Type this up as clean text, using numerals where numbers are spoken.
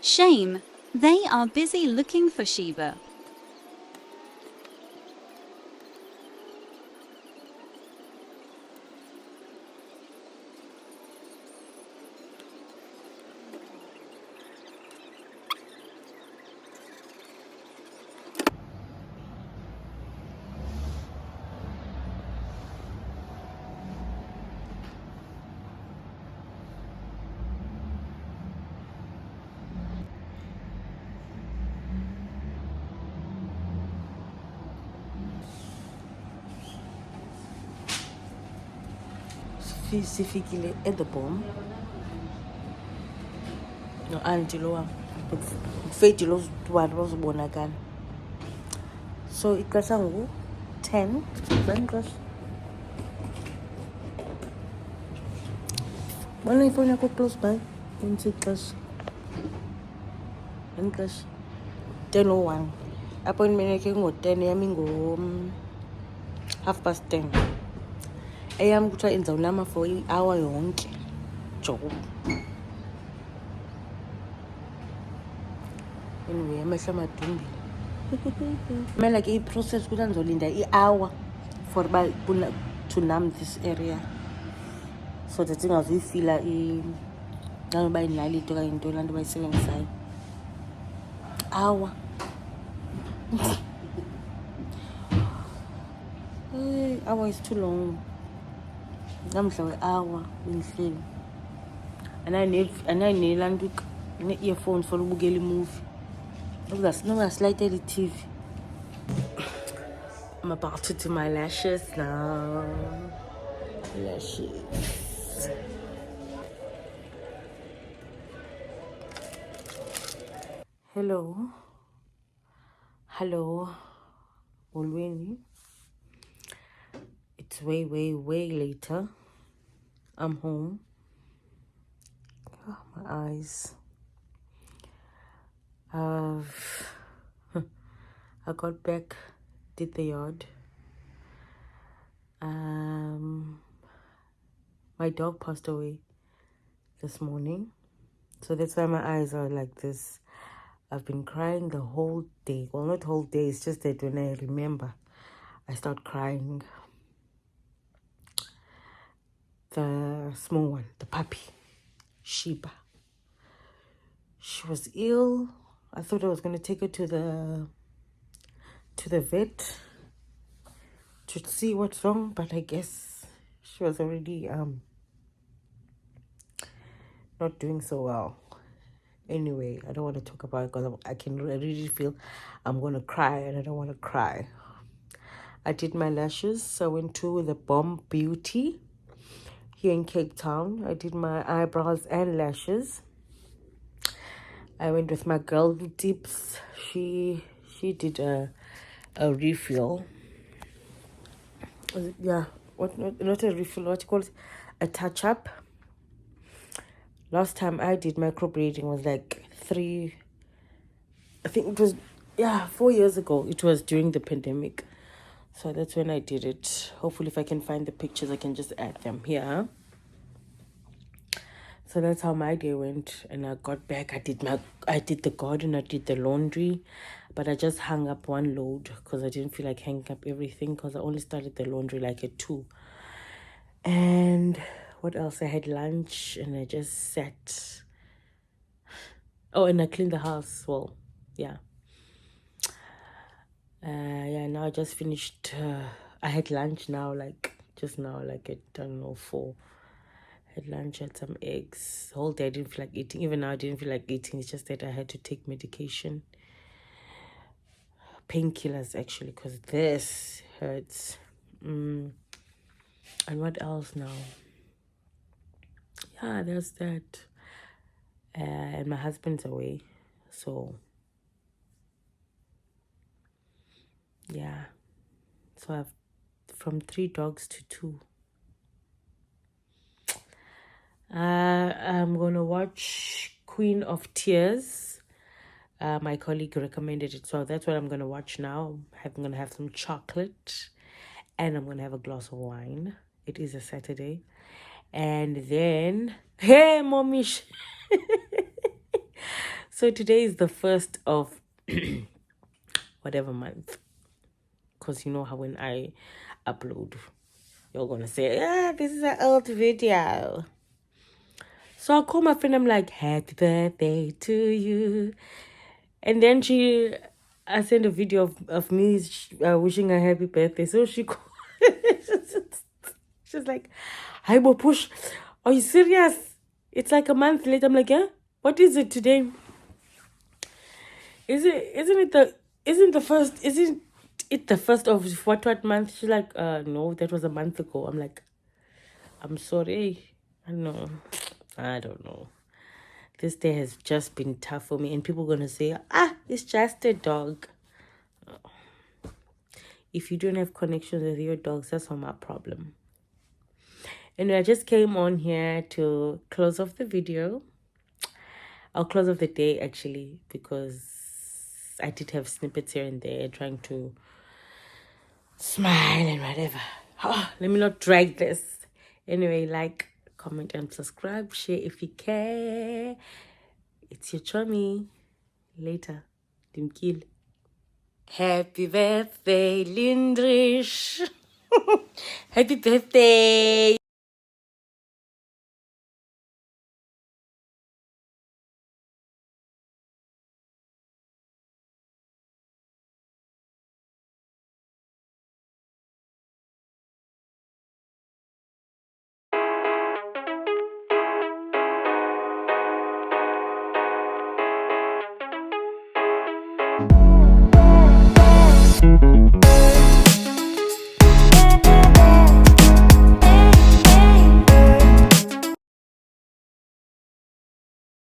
Shame. They are busy looking for Sheba. Sifikile at the bomb. No auntie lowa. Kufethi lo bantu bazobonakala. So ixesha ngoku 10 ngexesha. Bona ifoni yakho close by. Yenze ixesha. Ngexesha 10:01. Appointment yakhe ngo-10 yami ngo-10:30. Eyam kuthiwa indizawunama for i-hour yonke. Job. Anyway, amehlo amadumbile. Kumele ke i-process ukuthi andizolinda i-hour for uba to numb this area. So that ingazuyifila nanoba inaliti okanye into laa nto bayisebenzisayo. Hour. Hour is too long. Namhla we-hour bendihleli. Andinalaa nto nee-earphones for ubukela imovie. Nongaslayitela i-TV. I'm about to do my lashes now. Lashes. Hello. Molweni. It's way later. I'm home. Oh, my eyes. I got back, did the yard. My dog passed away this morning, so that's why my eyes are like this. I've been crying the whole day. Well, not whole day, it's just that when I remember, I start crying. The small one, the puppy, Sheba. She was ill. I thought I was going to take her to the vet to see what's wrong, but I guess she was already not doing so well. Anyway, I don't want to talk about it because I really feel I'm going to cry and I don't want to cry. I did my lashes. I went to theBombBeauty here in Cape Town. I did my eyebrows and lashes. I went with my girl who tips. She did a refill. Yeah, not a refill, what you call it? A touch-up. Last time I did microblading was like 4 years ago. It was during the pandemic. So that's when I did it. Hopefully if I can find the pictures, I can just add them here. So that's how my day went. And I got back, I did the garden, I did the laundry, but I just hung up one load because I didn't feel like hanging up everything because I only started the laundry like at 2. And what else? I had lunch and I just sat. Oh, and I cleaned the house. Well, yeah. Now I just finished. I had lunch now, just now, at, I don't know, 4. Had lunch, had some eggs. The whole day I didn't feel like eating. Even now I didn't feel like eating. It's just that I had to take medication. Painkillers, actually, because this hurts. And what else now? Yeah, there's that. And my husband's away. So, yeah. So I've from 3 dogs to 2. I'm going to watch Queen of Tears. My colleague recommended it, so that's what I'm going to watch now. I'm going to have some chocolate and I'm going to have a glass of wine. It is a Saturday. And then, hey, mommy. So today is the 1st of whatever month. Because you know how when I upload, you're going to say, this is an old video. So I call my friend, I'm like, happy birthday to you. And then I sent a video of me wishing her happy birthday. So she's like, hi, Push, are you serious? It's like a month later. I'm like, yeah, what is it today? Isn't it the first of what month? She's like, no, that was a month ago. I'm like, I'm sorry. I don't know. This day has just been tough for me, and people are gonna say, it's just a dog. If you don't have connections with your dogs, that's not my problem. And I just came on here to close off the video. I'll close off the day actually, because I did have snippets here and there trying to smile and whatever. Let me not drag this. Anyway, like, comment, and subscribe. Share if you care. It's your chummy. Later. Dimkil. Happy birthday, Lindrich. Happy birthday.